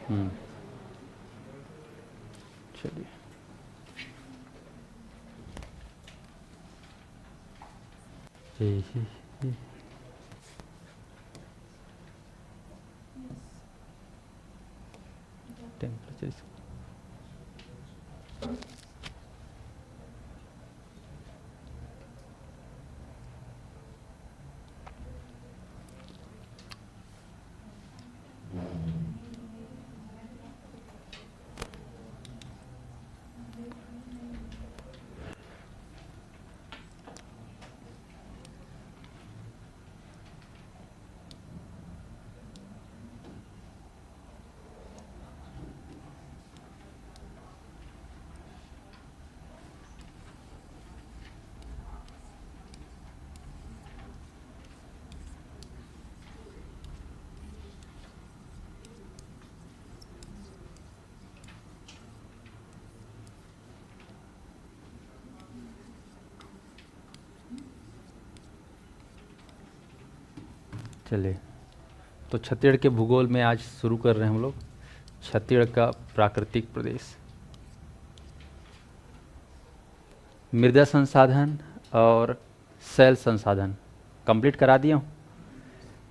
हम्म, चलिए। टेम्परेचर। चलिए, तो छत्तीसगढ़ के भूगोल में आज शुरू कर रहे हैं हम लोग छत्तीसगढ़ का प्राकृतिक प्रदेश। मृदा संसाधन और सेल संसाधन कंप्लीट करा दिया हूँ।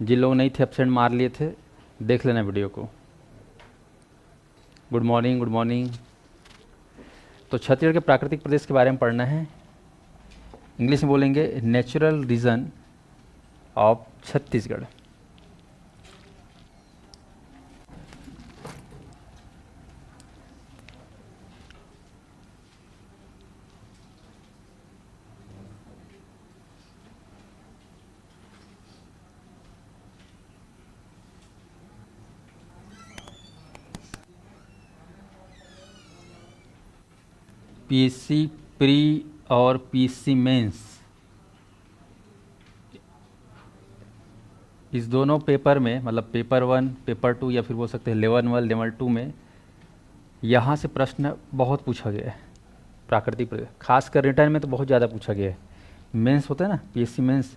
जिन लोग नहीं थे एब्सेंट मार लिए थे, देख लेना वीडियो को। Good morning, good morning. तो छत्तीसगढ़ के प्राकृतिक प्रदेश के बारे में पढ़ना है। इंग्लिश में बोलेंगे natural reason of Chhattisgarh. PC pre और पीसी मेंस, इस दोनों पेपर में, मतलब पेपर 1, पेपर 2 या फिर बोल सकते हैं लेवल 1, लेवल 2 में यहाँ से प्रश्न बहुत पूछा गया है। प्राकृतिक प्रदेश खासकर रिटर्न में तो बहुत ज़्यादा पूछा गया है। मेंस होता है ना, पीएससी मेंस,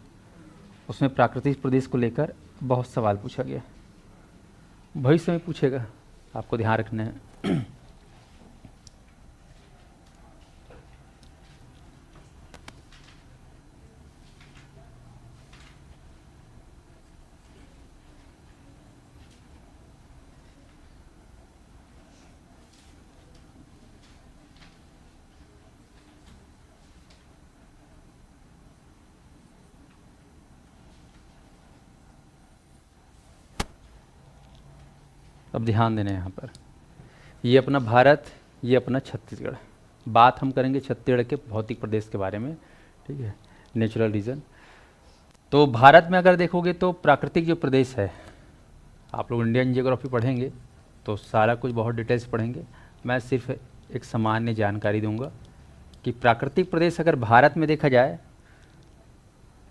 उसमें प्राकृतिक प्रदेश को लेकर बहुत सवाल पूछा गया है। भविष्य में पूछेगा, आपको ध्यान रखना है। अब ध्यान देना है यहाँ पर, ये अपना भारत, ये अपना छत्तीसगढ़। बात हम करेंगे छत्तीसगढ़ के भौतिक प्रदेश के बारे में, ठीक है, नेचुरल रीजन। तो भारत में अगर देखोगे तो प्राकृतिक जो प्रदेश है, आप लोग इंडियन जियोग्राफी पढ़ेंगे तो सारा कुछ बहुत डिटेल्स पढ़ेंगे। मैं सिर्फ एक सामान्य जानकारी दूंगा कि प्राकृतिक प्रदेश अगर भारत में देखा जाए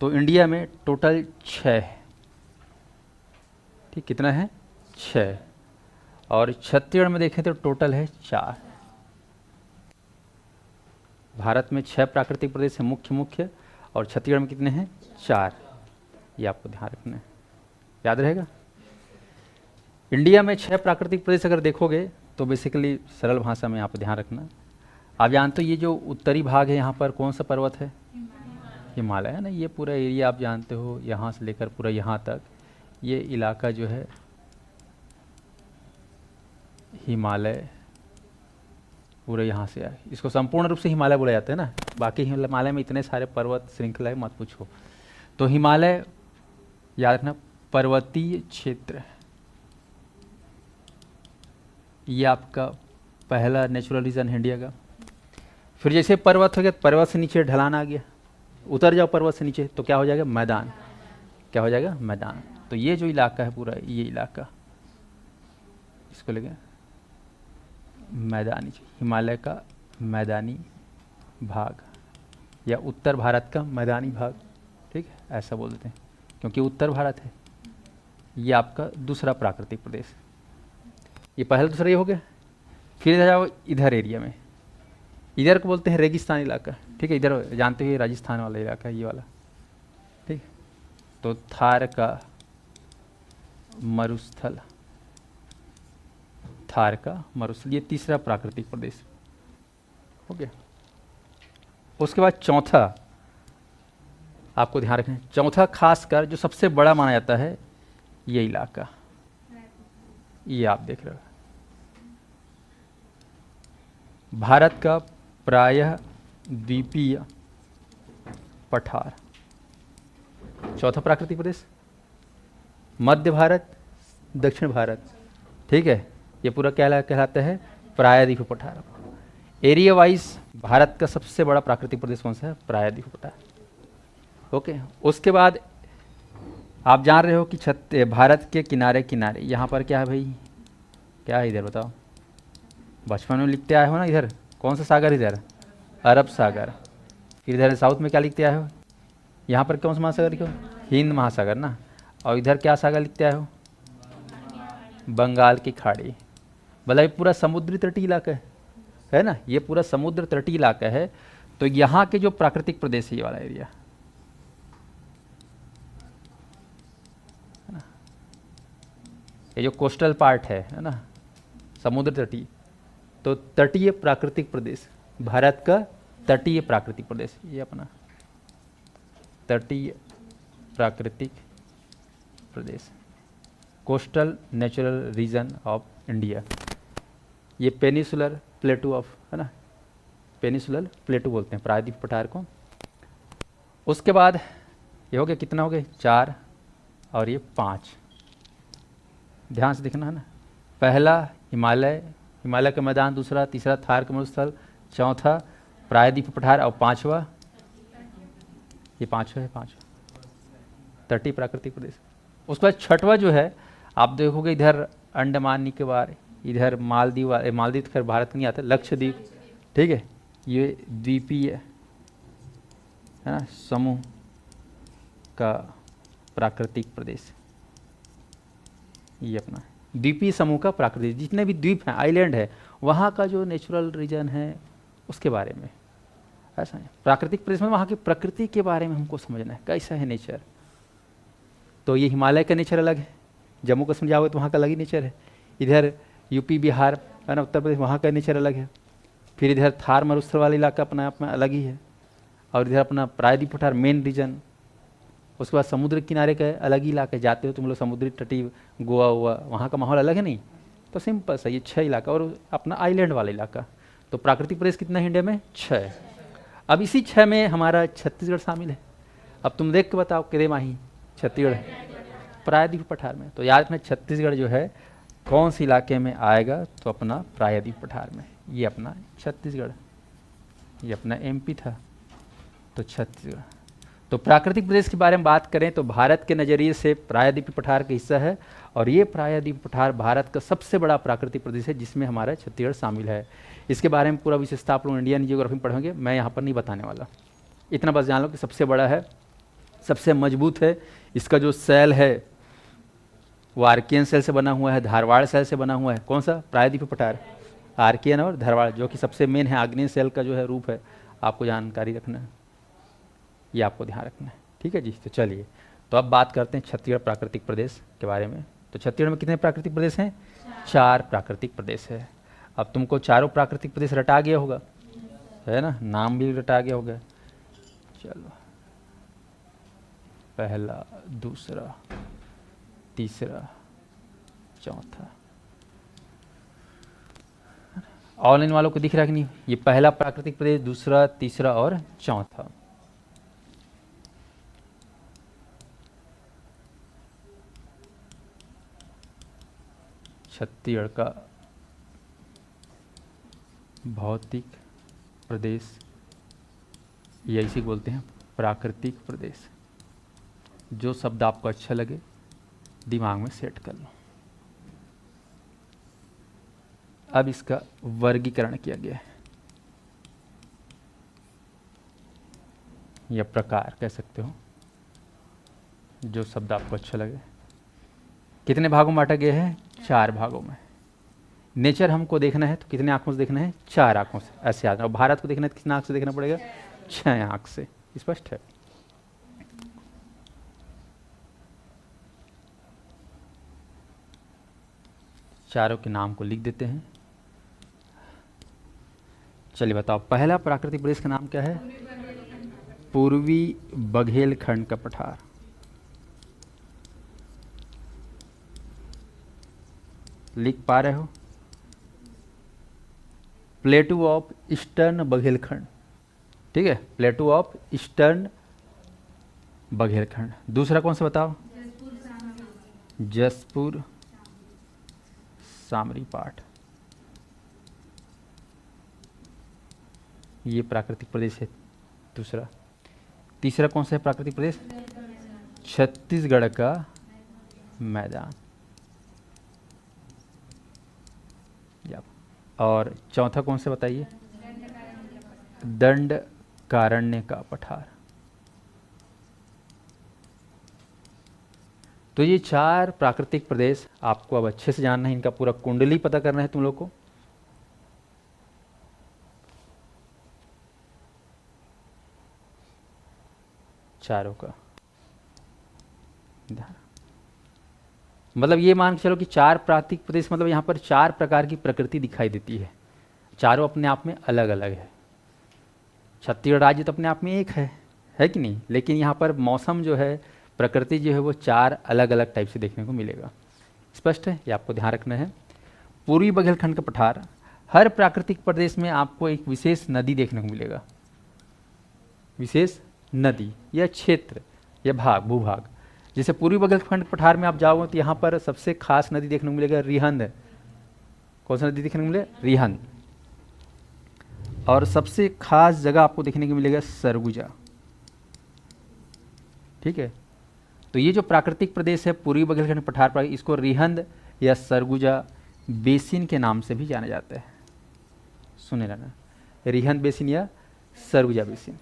तो इंडिया में टोटल 6 है। ठीक, कितना है? 6। और छत्तीसगढ़ में देखें तो टोटल है 4। भारत में 6 प्राकृतिक प्रदेश है मुख्य, और छत्तीसगढ़ में कितने हैं? 4। ये आपको ध्यान रखना है, याद रहेगा। इंडिया में 6 प्राकृतिक प्रदेश अगर देखोगे तो बेसिकली सरल भाषा में यहाँ पर ध्यान रखना। आप जानते हो ये जो उत्तरी भाग है, यहाँ पर कौन सा पर्वत है? हिमालय है ना। ये पूरा एरिया आप जानते हो, यहाँ से लेकर पूरा यहाँ तक ये इलाका जो है हिमालय, पूरे यहाँ से आए, इसको संपूर्ण रूप से हिमालय बोला जाता है ना। बाकी हिमालय में इतने सारे पर्वत श्रृंखला है, मत पूछो। तो हिमालय याद रखना, पर्वतीय क्षेत्र, ये आपका पहला नेचुरल रीजन है इंडिया का। फिर जैसे पर्वत हो गया, पर्वत से नीचे ढलान आ गया, उतर जाओ पर्वत से नीचे तो क्या हो जाएगा? मैदान। क्या हो जाएगा? मैदान। तो ये जो इलाका है पूरा, ये इलाका, इसको लेके मैदानी, हिमालय का मैदानी भाग या उत्तर भारत का मैदानी भाग, ठीक है, ऐसा बोल देते हैं क्योंकि उत्तर भारत है। ये आपका दूसरा प्राकृतिक प्रदेश, ये पहला दूसरा ये हो गया। फिर इधर जाओ, इधर एरिया में, इधर को बोलते हैं रेगिस्तान इलाका, ठीक है। इधर जानते हो राजस्थान वाला इलाका, ये वाला, ठीक। तो थार का मरुस्थल, थार का मरुस्थल, ये तीसरा प्राकृतिक प्रदेश। ओके, उसके बाद चौथा आपको ध्यान रखना है, चौथा खासकर जो सबसे बड़ा माना जाता है ये इलाका, ये आप देख रहे हो, भारत का प्रायः द्वीपीय पठार, चौथा प्राकृतिक प्रदेश। मध्य भारत, दक्षिण भारत, ठीक है, ये पूरा कहलाता है प्रायद्वीप पठार। एरिया वाइज भारत का सबसे बड़ा प्राकृतिक प्रदेश कौन सा है? प्रायद्वीप पठार। ओके, उसके बाद आप जान रहे हो कि भारत के किनारे किनारे यहाँ पर क्या है भाई, क्या है इधर बताओ, बचपन में लिखते आए हो ना, इधर कौन सा सागर, इधर अरब सागर। फिर इधर साउथ में क्या लिखते आए हो, यहाँ पर कौन सा महासागर लिखो, हिंद महासागर ना, और इधर क्या सागर लिखते आए हो, बंगाल की खाड़ी। मतलब ये पूरा समुद्री तटीय इलाका है ना, ये पूरा समुद्र तटीय इलाका है। तो यहाँ के जो प्राकृतिक प्रदेश है ये वाला एरिया है ना, ये जो कोस्टल पार्ट है ना, समुद्र तटीय, तो तटीय प्राकृतिक प्रदेश, भारत का तटीय प्राकृतिक प्रदेश, ये अपना तटीय प्राकृतिक प्रदेश, coastal natural reason of India. ये पेनिसुलर प्लेटू ऑफ, है ना, पेनिसुलर प्लेटू बोलते हैं प्रायद्वीप पठार को। उसके बाद ये हो गया, कितना हो गए, 4 और ये 5, ध्यान से देखना है ना, पहला हिमालय, हिमालय का मैदान, दूसरा तीसरा थार का मरुस्थल, चौथा प्रायद्वीप पठार, और पांचवा, ये पांचवा है, पांचवा तटीय प्राकृतिक प्रदेश। उसके बाद छठवा जो है, आप देखोगे इधर अंडमान निकोबार, इधर मालदीव, मालदीव तो खैर भारत नहीं आता, लक्षद्वीप, ठीक है, ये द्वीपीय है ना, समूह का प्राकृतिक प्रदेश, ये अपना द्वीपीय समूह का प्राकृतिक, जितने भी द्वीप हैं, आइलैंड है, वहाँ का जो नेचुरल रीजन है उसके बारे में, ऐसा है प्राकृतिक प्रदेश में, वहाँ की प्रकृति के बारे में हमको समझना है, कैसा है नेचर। तो ये हिमालय का नेचर अलग है, जम्मू कश्मीर जाओगे तो वहाँ का अलग ही नेचर है, इधर यूपी बिहार है ना, उत्तर प्रदेश, वहाँ का नेचर अलग है। फिर इधर थार मरुस्थल वाला इलाका अपना आप में अलग ही है, और इधर अपना प्रायद्वीप पठार मेन रीजन। उसके बाद समुद्र किनारे का अलग ही इलाका है, जाते हो तुम लोग समुद्री तटीय गोवा हुआ, वहाँ का माहौल अलग है नहीं। तो सिंपल सा ये 6 इलाका, और अपना आइलैंड वाला इलाका। तो प्राकृतिक प्रदेश कितना है इंडिया में? 6। अब इसी 6 में हमारा छत्तीसगढ़ शामिल है। अब तुम देख के बताओ, किधे माही छत्तीसगढ़ प्रायद्वीप पठार में। तो याद रखना, छत्तीसगढ़ जो है कौन से इलाके में आएगा, तो अपना प्रायद्वीप पठार में। ये अपना छत्तीसगढ़, ये अपना एमपी था, तो छत्तीसगढ़। तो प्राकृतिक प्रदेश के बारे में बात करें तो भारत के नज़रिए से प्रायद्वीप पठार का हिस्सा है, और ये प्रायद्वीप पठार भारत का सबसे बड़ा प्राकृतिक प्रदेश है, जिसमें हमारा छत्तीसगढ़ शामिल है। इसके बारे में पूरा विशेषता आप लोग इंडियन जियोग्राफी में पढ़ेंगे, मैं यहाँ पर नहीं बताने वाला। इतना बस जान लो कि सबसे बड़ा है, सबसे मजबूत है, इसका जो सेल है वो आर्कियन सेल से बना हुआ है, धारवाड़ सेल से बना हुआ है। कौन सा? प्रायद्वीप पठार, आर्कियन और धारवाड़, जो कि सबसे मेन है, आग्नेय सेल का जो है रूप है, आपको जानकारी रखना है, ये आपको ध्यान रखना है, ठीक है जी। तो चलिए, तो अब बात करते हैं छत्तीसगढ़ प्राकृतिक प्रदेश के बारे में। तो छत्तीसगढ़ में कितने प्राकृतिक प्रदेश हैं? 4 प्राकृतिक प्रदेश है। अब तुमको चारों प्राकृतिक प्रदेश रटा गया होगा, है ना, नाम भी रटा गया होगा। चलो, पहला, दूसरा, तीसरा, चौथा। ऑनलाइन वालों को दिख रहा है कि नहीं? ये पहला प्राकृतिक प्रदेश, दूसरा, तीसरा और चौथा। छत्तीसगढ़ का भौतिक प्रदेश, ये इसी को बोलते हैं प्राकृतिक प्रदेश। जो शब्द आपको अच्छा लगे दिमाग में सेट कर लो। अब इसका वर्गीकरण किया गया है, या प्रकार कह सकते हो, जो शब्द आपको अच्छा लगे। कितने भागों में बांटा गया है? 4 भागों में। नेचर हमको देखना है तो कितने आंखों से देखना है? 4 आंखों से, ऐसे याद। और भारत को देखना है तो कितने आंख से देखना पड़ेगा? 6 आंख से। स्पष्ट है? चारों के नाम को लिख देते हैं। चलिए बताओ, पहला प्राकृतिक प्रदेश का नाम क्या है? पूर्वी बघेलखंड का पठार। लिख पा रहे हो? प्लेटू ऑफ ईस्टर्न बघेलखंड, ठीक है, प्लेटू ऑफ ईस्टर्न बघेलखंड। दूसरा कौन सा बताओ? जसपुर सामरी पाठ। ये प्राकृतिक प्रदेश है दूसरा। तीसरा कौन सा है प्राकृतिक प्रदेश? छत्तीसगढ़ का मैदान। और चौथा कौन सा बताइए? दंडकारण्य का पठार। तो ये चार प्राकृतिक प्रदेश आपको अब अच्छे से जानना है, इनका पूरा कुंडली पता करना है तुम लोग को। चारों का मतलब ये मान के चलो कि चार प्राकृतिक प्रदेश, मतलब यहाँ पर चार प्रकार की प्रकृति दिखाई देती है, चारों अपने आप में अलग अलग है। छत्तीसगढ़ राज्य तो अपने आप में एक है कि नहीं, लेकिन यहाँ पर मौसम जो है, प्रकृति जो है, वो चार अलग अलग टाइप से देखने को मिलेगा। स्पष्ट है? ये आपको ध्यान रखना है। पूर्वी बघेलखंड का पठार, हर प्राकृतिक प्रदेश में आपको एक विशेष नदी देखने को मिलेगा, विशेष नदी या क्षेत्र या भाग, भूभाग। जैसे पूर्वी बघेलखंड पठार में आप जाओगे तो यहाँ पर सबसे खास नदी देखने को मिलेगा रिहंद। कौन सा नदी देखने को मिलेगा? रिहंद। और सबसे खास जगह आपको देखने को मिलेगा सरगुजा, ठीक है। तो ये जो प्राकृतिक प्रदेश है पूर्वी बघेलखंड पठार पर, इसको रिहंद या सरगुजा बेसिन के नाम से भी जाना जाता है। सुने रहना, रिहंद बेसिन या सरगुजा बेसिन।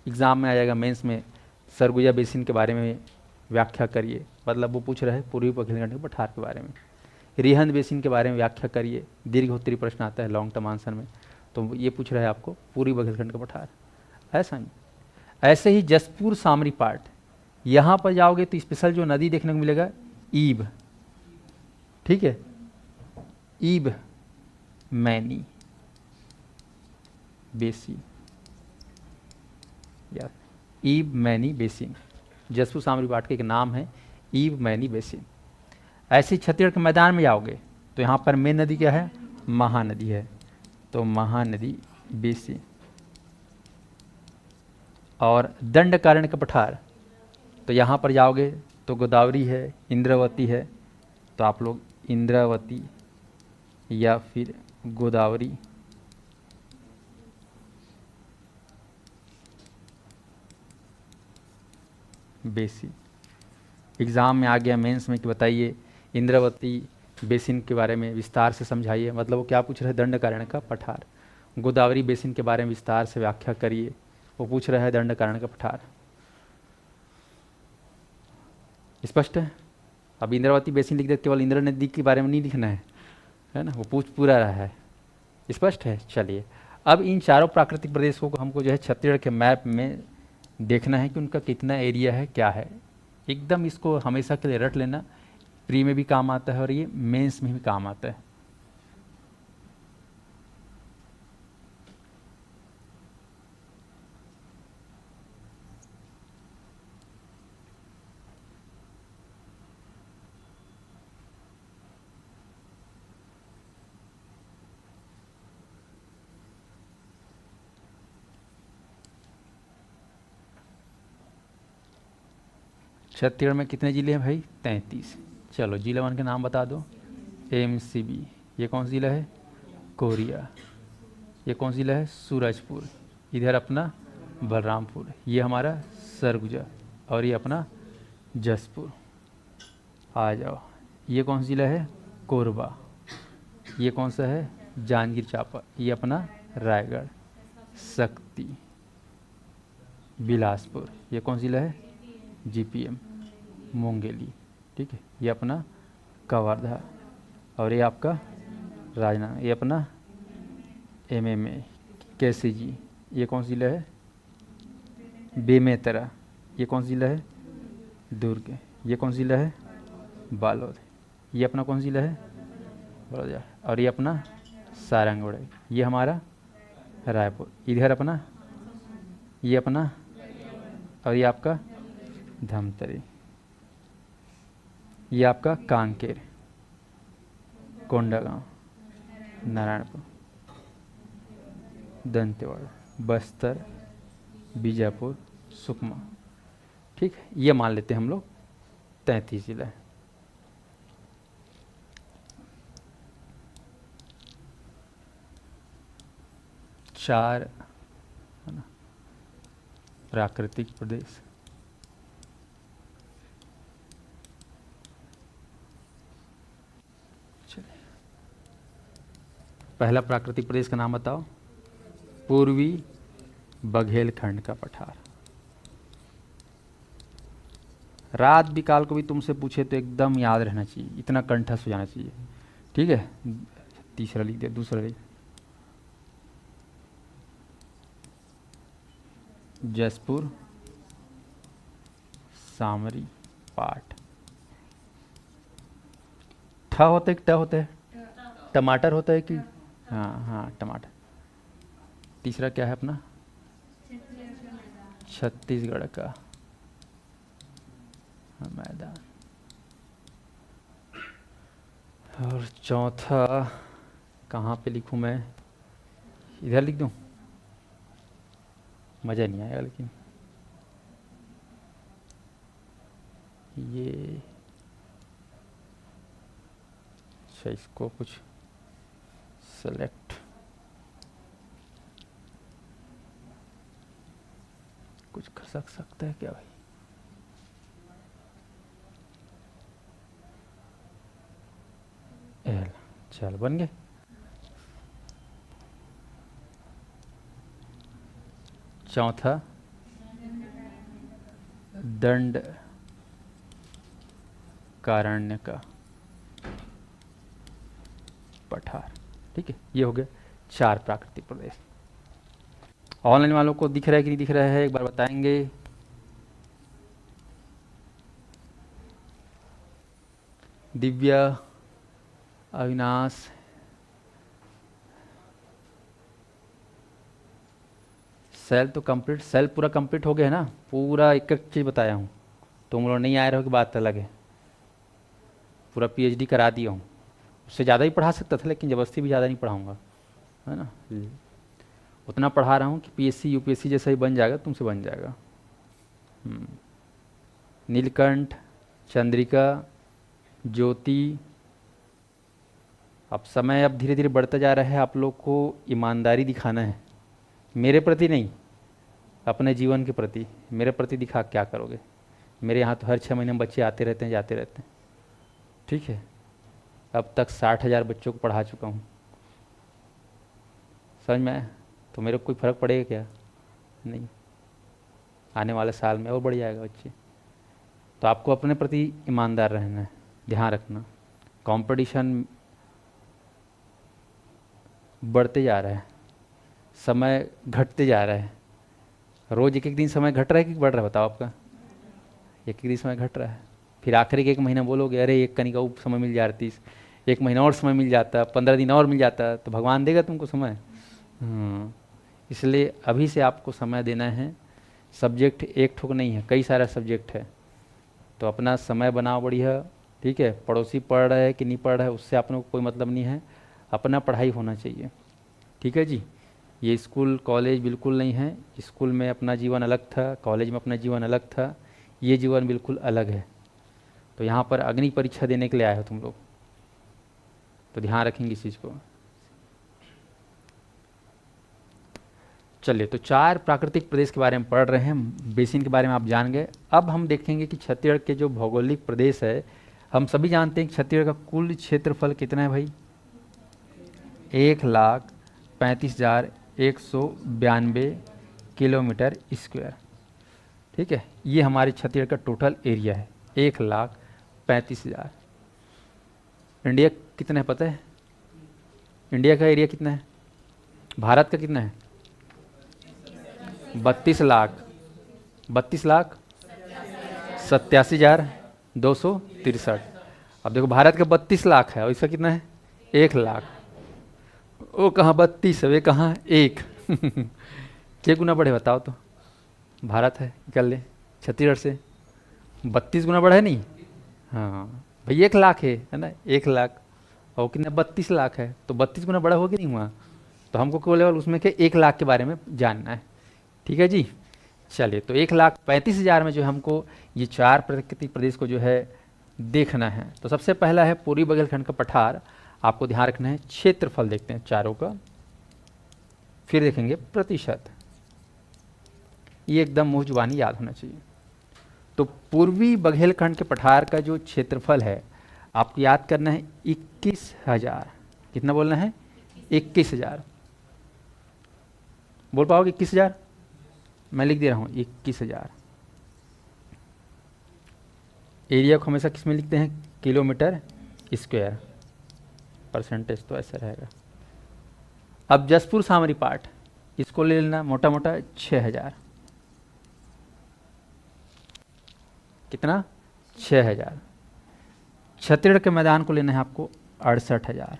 एग्जाम में आ जाएगा, मेंस में, सरगुजा बेसिन के बारे में व्याख्या करिए, मतलब वो पूछ रहे हैं पूर्वी बघेलखंड के पठार के बारे में। रिहंद बेसिन के बारे में व्याख्या करिए, दीर्घोत्तरी प्रश्न आता है लॉन्ग टर्म आंसर में, तो ये पूछ रहा है आपको पूर्वी बघेलखंड का पठार। ऐसा ऐसे ही जसपुर सामरी पाठ, यहाँ पर जाओगे तो स्पेशल जो नदी देखने को मिलेगा ईब, ठीक है, ईब मैनी बेसिन या ईब मैनी बेसिन, जसपुर सामरी पाठ का एक नाम है ईब मैनी बेसिन। ऐसे छत्तीसगढ़ के मैदान में जाओगे तो यहाँ पर मेन नदी क्या है? महानदी है, तो महानदी बेसिन। और दंडकारण्य का पठार, तो यहाँ पर जाओगे तो गोदावरी है, इंद्रावती है, तो आप लोग इंद्रावती या फिर गोदावरी बेसिन। एग्ज़ाम में आ गया मेंस में कि बताइए इंद्रावती बेसिन के बारे में विस्तार से समझाइए, मतलब वो क्या पूछ रहे हैं? दंडकारण्य का पठार। गोदावरी बेसिन के बारे में विस्तार से व्याख्या करिए, वो पूछ रहा है दंडकारण्य का पठार। स्पष्ट है? अब इंद्रावती बेसिन लिख देते, केवल इंद्रा नदी के बारे में नहीं लिखना है ना, वो पूरा रहा है। स्पष्ट है? चलिए, अब इन चारों प्राकृतिक प्रदेशों को हमको जो है छत्तीसगढ़ के मैप में देखना है कि उनका कितना एरिया है, क्या है। एकदम इसको हमेशा के लिए रट लेना, प्री में भी काम आता है और ये मेंस में भी काम आता है। छत्तीसगढ़ में कितने ज़िले हैं भाई? 33। चलो जिला वन के नाम बता दो। एमसीबी, ये कौन सा ज़िला है? कोरिया। ये कौन सा ज़िला है? सूरजपुर। इधर अपना बलरामपुर, ये हमारा सरगुजा, और ये अपना जसपुर। आ जाओ, ये कौन सा ज़िला है? कोरबा। ये कौन सा है? जांजगीर चांपा। ये अपना रायगढ़। शक्ति, बिलासपुर। ये कौन सा ज़िला है? जीपीएम, मुंगेली, ठीक है। ये अपना कवर्धा, और ये आपका राजनांदगांव, ये अपना एमएमए, केसीजी। ये कौन सा ज़िला है? बेमेतरा। ये कौन सा ज़िला है? दुर्ग। ये कौन सा ज़िला है? बालोद। ये अपना कौन सा ज़िला है? बड़ौदा, और ये अपना सारंगगढ़, ये हमारा रायपुर, इधर अपना ये अपना, और ये आपका धमतरी, ये आपका कांकेर, कोंडागांव, नारायणपुर, दंतेवाड़ा, बस्तर, बीजापुर, सुकमा। ठीक है, ये मान लेते हैं हम लोग 33 जिला है। चार है ना प्राकृतिक प्रदेश। चलिए, पहला प्राकृतिक प्रदेश का नाम बताओ। पूर्वी बघेलखंड का पठार। रात बिकाल को भी तुमसे पूछे तो एकदम याद रहना चाहिए, इतना कंठस्थ हो जाना चाहिए। ठीक है, तीसरा लिख दिया, दूसरा लिख। जसपुर, सामरी, पाट। ठ होता है कि ट होता है? टमाटर होता है कि? हाँ हाँ, टमाटर। तीसरा क्या है अपना? छत्तीसगढ़ का मैदान। और चौथा कहाँ पे लिखूं मैं? इधर लिख दूं? मज़ा नहीं आएगा लेकिन। ये अच्छा, इसको कुछ सेलेक्ट, कुछ कर सकता है क्या भाई? एल, चल बन गए। चौथा दंड कारण्य का पठार। ठीक है, ये हो गए 4 प्राकृतिक प्रदेश। ऑनलाइन वालों को दिख रहा है कि नहीं दिख रहा है, एक बार बताएंगे। दिव्या, अविनाश, सेल तो कंप्लीट, सेल पूरा कंप्लीट हो गया है ना? पूरा एक एक चीज़ बताया हूँ। तुम लोग नहीं आए रहो कि बात अलग है। पूरा पीएचडी करा दिया हूँ। उससे ज़्यादा ही पढ़ा सकता था, लेकिन ज़बरदस्ती भी ज़्यादा नहीं पढ़ाऊँगा, है ना। उतना पढ़ा रहा हूँ कि पीएससी यूपीएससी जैसा ही बन जाएगा, तुमसे बन जाएगा। नीलकंठ, चंद्रिका, ज्योति। अब समय अब धीरे धीरे बढ़ता जा रहा है, आप लोग को ईमानदारी दिखाना है, मेरे प्रति नहीं, अपने जीवन के प्रति। मेरे प्रति दिखा क्या करोगे? मेरे यहाँ तो हर 6 महीने में बच्चे आते रहते हैं, जाते रहते हैं। ठीक है, अब तक 60,000 बच्चों को पढ़ा चुका हूँ। समझ में आया? तो मेरे को कोई फ़र्क पड़ेगा क्या? नहीं। आने वाले साल में और बढ़ जाएगा बच्चे। तो आपको अपने प्रति ईमानदार रहना है, ध्यान रखना। कंपटीशन बढ़ते जा रहा है, समय घटते जा रहा है। रोज़ एक एक दिन समय घट रहा है कि बढ़ रहा है? बताओ आपका। एक एक दिन समय घट रहा है। फिर आखिरी के 1 महीना बोलोगे अरे एक कनिका और समय मिल जाती, 1 महीना और समय मिल जाता, 15 दिन और मिल जाता, तो भगवान देगा तुमको समय? इसलिए अभी से आपको समय देना है। सब्जेक्ट एक ठोक नहीं है, कई सारा सब्जेक्ट है, तो अपना समय बनाओ बढ़िया। ठीक है, पड़ोसी पढ़ रहा है कि नहीं पढ़ रहा है उससे अपने को कोई मतलब नहीं है, अपना पढ़ाई होना चाहिए। ठीक है जी। ये स्कूल कॉलेज बिल्कुल नहीं है। स्कूल में अपना जीवन अलग था, कॉलेज में अपना जीवन अलग था, ये जीवन बिल्कुल अलग है। तो यहाँ पर अग्नि परीक्षा देने के लिए आए हो तुम लोग, तो ध्यान रखेंगे इस चीज़ को। चलिए, तो 4 प्राकृतिक प्रदेश के बारे में पढ़ रहे हैं, बेसिन के बारे में आप जान गए। अब हम देखेंगे कि छत्तीसगढ़ के जो भौगोलिक प्रदेश है, हम सभी जानते हैं कि छत्तीसगढ़ का कुल क्षेत्रफल कितना है भाई? 1,35,192 किलोमीटर स्क्वायर। ठीक है, ये हमारे छत्तीसगढ़ का टोटल एरिया है, 1,35,000। इंडिया कितना है पता है? इंडिया का एरिया कितना है? भारत का कितना है? 32,87,263। अब देखो, भारत का 32 लाख है और इसका कितना है? 1 लाख। वो कहाँ 32 है, वे कहाँ 1। क्या गुना बढ़े बताओ तो। भारत है, निकल ले छत्तीसगढ़ से 32 गुना बढ़ा है नहीं। हाँ भाई 1 लाख है ना, 1 लाख और कितना 32 लाख है, तो 32 गुना बड़ा हो कि नहीं हुआ। तो हमको केवल उसमें के 1 लाख के बारे में जानना है। ठीक है जी। चलिए, तो 1,35,000 में जो हमको ये 4 प्राकृतिक प्रदेश को जो है देखना है। तो सबसे पहला है पूर्वी बघेलखंड का पठार, आपको ध्यान रखना है। क्षेत्रफल देखते हैं चारों का, फिर देखेंगे प्रतिशत। ये एकदम मुँह जुबानी याद होना चाहिए। तो पूर्वी बघेलखंड के पठार का जो क्षेत्रफल है आपको याद करना है 21,000। कितना बोलना है? 21,000। बोल पाओगे 21,000? मैं लिख दे रहा हूँ 21,000। एरिया को हमेशा किस में लिखते हैं? Kilometre square. परसेंटेज तो ऐसा रहेगा। अब जसपुर सामरी पाठ, इसको ले लेना मोटा मोटा 6,000। कितना? 6,000। छत्तीसगढ़ के मैदान को लेना है आपको 68,000।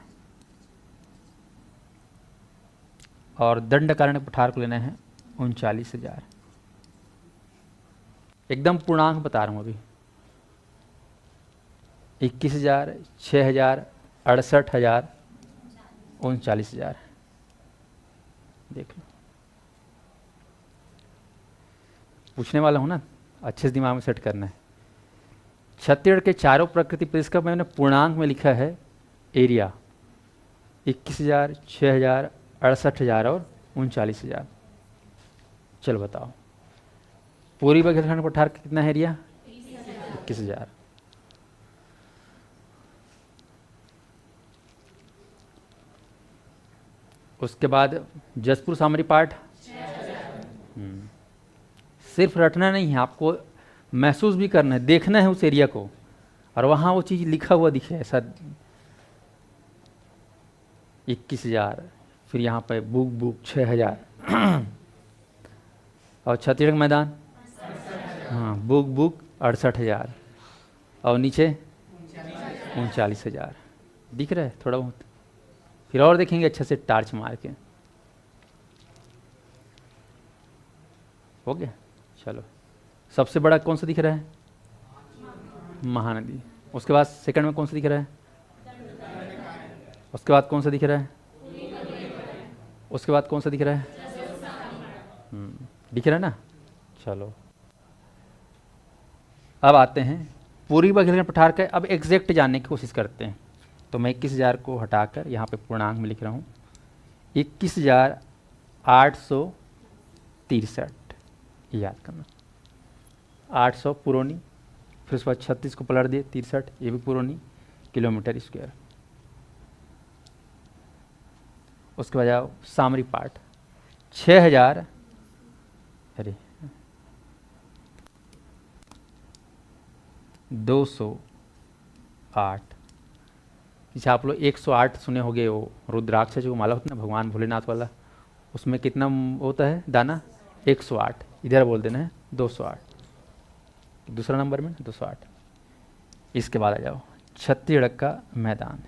और दंडकारण्य पठार को लेना है 39,000। एकदम पूर्णांक बता रहा हूँ अभी। 21,000, 6,000, 68,000, 39,000। देख लो, पूछने वाला हूँ ना, अच्छे से दिमाग में सेट करना है। छत्तीसगढ़ के चारों प्राकृतिक प्रदेश का मैंने पूर्णांक में लिखा है एरिया 21,000, 6,000, 68,000 और 39,000। चलो बताओ, पूर्वी बघेलखंड पठार का कितना है एरिया? 21,000। उसके बाद जसपुर सामरी पाठ, सिर्फ रटना नहीं है, आपको महसूस भी करना है, देखना है उस एरिया को, और वहाँ वो चीज़ लिखा हुआ दिखे ऐसा। 21,000, फिर यहाँ पे बुक बुक 6,000। और छत्तीसगढ़ मैदान, हाँ बुक बुक 68,000 और नीचे 39,000। दिख रहा है थोड़ा बहुत। फिर और देखेंगे अच्छे से टार्च मार के। हो गया। चलो, सबसे बड़ा कौन सा दिख रहा है? महानदी। उसके बाद सेकंड में कौन सा दिख रहा है? उसके बाद कौन सा दिख रहा है? उसके बाद कौन सा दिख रहा है? दिख रहा है ना। चलो, अब आते हैं पूर्वी बघेलखंड पठार का। अब एग्जैक्ट जानने की कोशिश करते हैं। तो मैं 21,000 को हटाकर यहाँ पे पूर्णांक में लिख रहा हूँ 21,863। याद करना, 800 पुरोनी, फिर उसके बाद 36 को पलट दिए 63, ये भी पुरोनी किलोमीटर स्क्वायर। उसके बाद आओ सामरी पाठ 6,000, अरे 208। जैसे आप लोग 108 सुने होंगे, वो रुद्राक्ष जो माला होता है ना भगवान भोलेनाथ वाला, उसमें कितना होता है दाना? 108। इधर बोल देना है 208, दूसरा नंबर में 208। इसके बाद आ जाओ छत्तीसगढ़ का मैदान,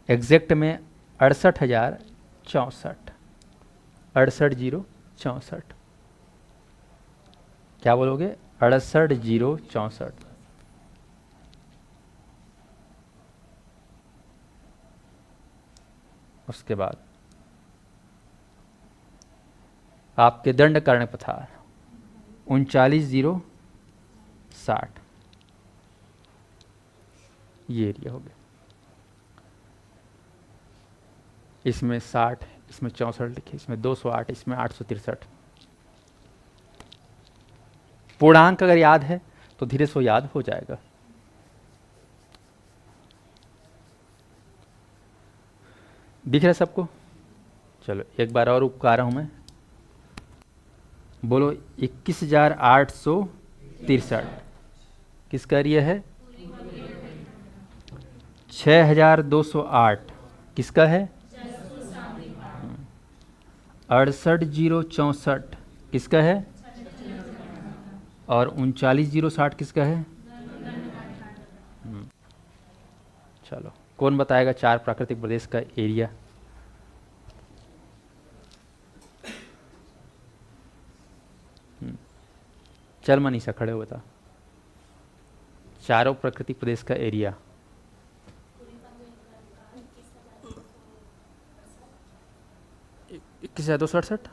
एग्जैक्ट में 68,064। 68,064। क्या बोलोगे? 68,064। उसके बाद आपके दंडकारण्य पठार 39,060। ये एरिया हो गया। इसमें 60, इसमें 64 लिखे, इसमें 208, इसमें 863। पूर्णांक अगर याद है तो धीरे से याद हो जाएगा। दिख रहा है सबको? चलो एक बार और उपका रहा हूं मैं, बोलो 21,863 किसका एरिया है? 6,208 किसका है? 68,064 किसका है? और 39,060 किसका है? चलो कौन बताएगा 4 प्राकृतिक प्रदेश का एरिया? चल मनीषा खड़े हो बता। चारों प्राकृतिक प्रदेश का एरिया। इक्कीस है 267,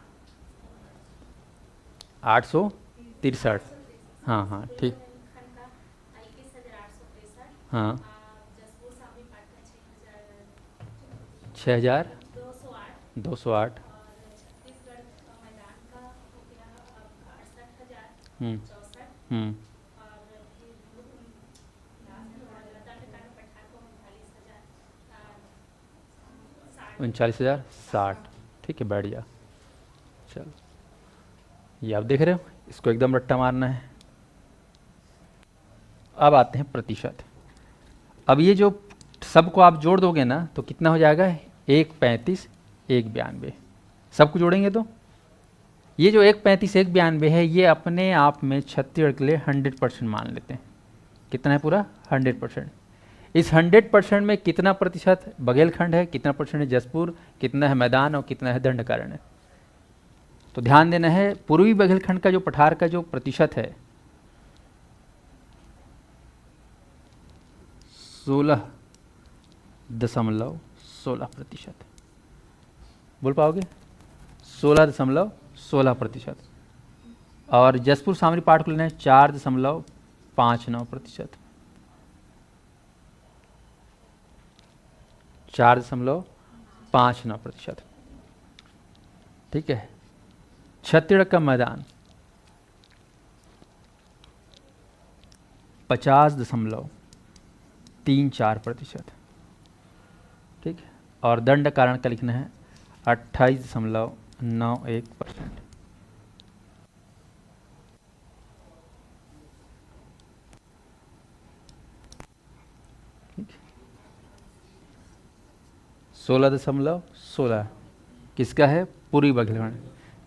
863। हाँ हाँ ठीक। हाँ 6208। हम्म हम्म 39,060। ठीक है, बैठ जा। चलो, ये आप देख रहे हो, इसको एकदम रट्टा मारना है। अब आते हैं प्रतिशत। अब ये जो सबको आप जोड़ दोगे ना तो कितना हो जाएगा? 135, 192। सबको जोड़ेंगे तो ये जो 135, 192 है, ये अपने आप में छत्तीसगढ़ के लिए 100% मान लेते हैं। कितना है पूरा? 100%। इस 100% में कितना प्रतिशत बघेलखंड है, कितना परसेंट है जसपुर, कितना है मैदान और कितना है दंडकारण्य? तो ध्यान देना है, पूर्वी बघेलखंड का जो पठार का जो प्रतिशत है 16.16%। बोल पाओगे? 16.16%। और जसपुर सामरी पाठ को लेना है 4.59%। 4.59%। ठीक है। छत्तीसगढ़ का मैदान 50.34%। ठीक है। और दंड कारण का लिखना है 28.91%। 16.16 किसका है? पूर्वी बघेलखंड।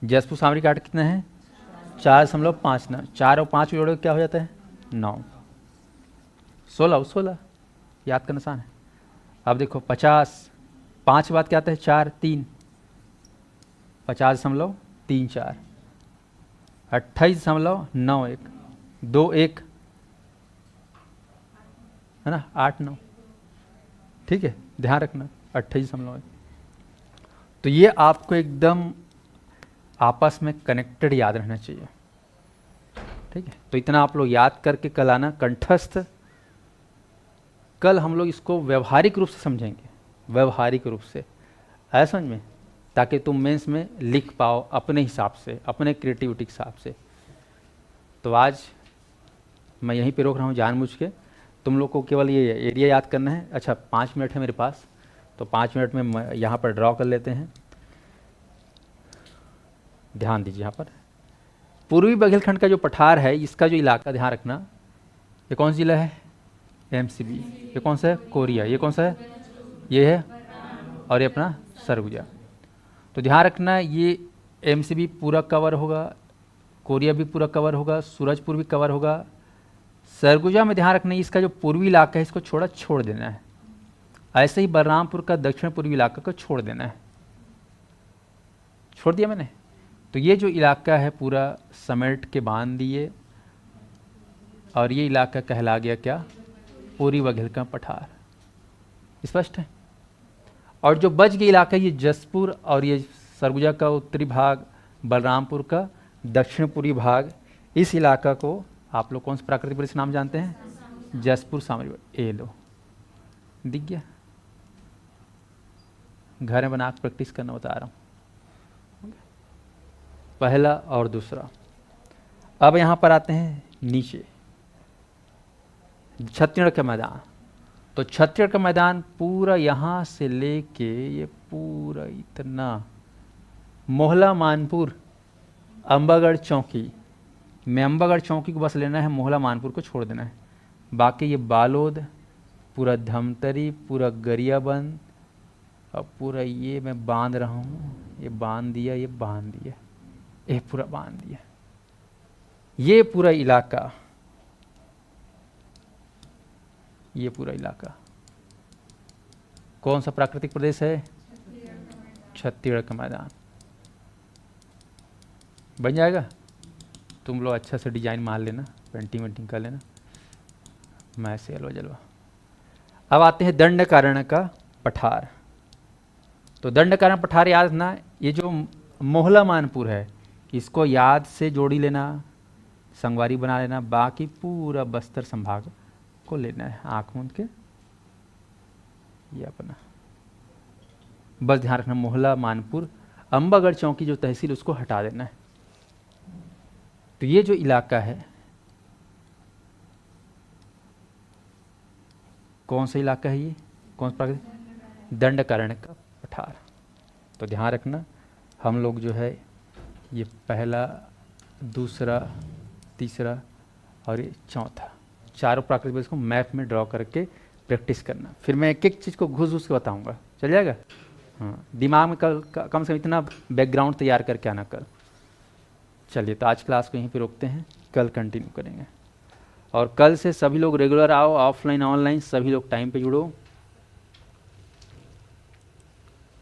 जसपुर सामरी काट कितना है? 4.59। 4 और 5 जोड़ो क्या हो जाता है? 9। 16 याद का निशान है। अब देखो 50, 5 के बाद क्या आता है? 4, 3, 50.34। 28.91, 2 1 है ना, 8 9। ठीक है, ध्यान रखना 28.1। तो ये आपको एकदम आपस में कनेक्टेड याद रहना चाहिए। ठीक है, तो इतना आप लोग याद करके कल आना कंठस्थ। कल हम लोग इसको व्यवहारिक रूप से समझेंगे, व्यवहारिक रूप से, ऐसा समझ में, ताकि तुम मेंस में लिख पाओ अपने हिसाब से, अपने क्रिएटिविटी के हिसाब से। तो आज मैं यहीं पे रोक रहा हूँ जानबूझ के। तुम लोग को केवल ये एरिया याद करना है। अच्छा, 5 मिनट है मेरे पास, तो 5 मिनट में यहाँ पर ड्रॉ कर लेते हैं। ध्यान दीजिए, यहाँ पर पूर्वी बघेलखंड का जो पठार है, इसका जो इलाका ध्यान रखना, ये कौन सा जिला है? एमसीबी। ये कौन सा है? कोरिया। ये कौन सा है? ये है। और ये अपना सरगुजा। तो ध्यान रखना, ये एमसीबी पूरा कवर होगा, कोरिया भी पूरा कवर होगा, सूरजपुर भी कवर होगा। सरगुजा में ध्यान रखना, इसका जो पूर्वी इलाका है इसको छोड़ देना है। ऐसे ही बलरामपुर का दक्षिण पूर्वी इलाका को छोड़ देना है। छोड़ दिया मैंने। तो ये जो इलाका है पूरा समेट के बांध दिए, और ये इलाका कहला गया क्या? पूर्वी बघेलखंड पठार। स्पष्ट है? और जो बच गया इलाका, ये जसपुर और ये सरगुजा का उत्तरी भाग, बलरामपुर का दक्षिण पूर्वी भाग, इस इलाका को आप लोग कौन सा प्राकृतिक प्रदेश नाम जानते हैं? जसपुर सामरी। ए लो, दिख गया? घर में बना के प्रैक्टिस करना बता रहा हूँ, पहला और दूसरा। अब यहाँ पर आते हैं नीचे, छत्तीसगढ़ का मैदान। तो छत्तीसगढ़ का मैदान पूरा यहाँ से लेके ये पूरा इतना मोहला मानपुर, अंबागढ़ चौकी में, अंबागढ़ चौकी को बस लेना है, मोहला मानपुर को छोड़ देना है। बाकी ये बालोद, पूरा धमतरी, पूरा गरियाबंद, और पूरा ये मैं बांध रहा हूँ, ये बांध दिया, ये बांध दिया, ये पूरा बांध दिया। ये पूरा इलाका, ये पूरा इलाका कौन सा प्राकृतिक प्रदेश है? छत्तीसगढ़ का मैदान। बन जाएगा। तुम लोग अच्छा से डिजाइन मार लेना, पेंटिंग वेंटिंग कर लेना, मैं से हलवा जलवा। अब आते हैं दंडकारण्य का पठार। तो दंडकारण्य पठार याद रखना, ये जो मोहला मानपुर है इसको याद से जोड़ी लेना, संगवारी बना लेना, बाकी पूरा बस्तर संभाग को लेना है आंख मूंद के, ये अपना बस ध्यान रखना। मोहला मानपुर अंबागढ़ चौकी जो तहसील उसको हटा देना है। तो ये जो इलाका है कौन सा इलाका है, ये कौन सा दंडकारण्य का पठार। तो ध्यान रखना हम लोग जो है ये पहला, दूसरा, तीसरा और ये चौथा, चारों प्राकृतिक प्रदेश को मैप में ड्रॉ करके प्रैक्टिस करना। फिर मैं एक एक चीज़ को घुस घुस के बताऊंगा, चल जाएगा। हाँ, दिमाग में कल कम से कम इतना बैकग्राउंड तैयार करके आना कल। चलिए, तो आज क्लास को यहीं पे रोकते हैं, कल कंटिन्यू करेंगे। और कल से सभी लोग रेगुलर आओ, ऑफलाइन ऑनलाइन सभी लोग टाइम पे जुड़ो।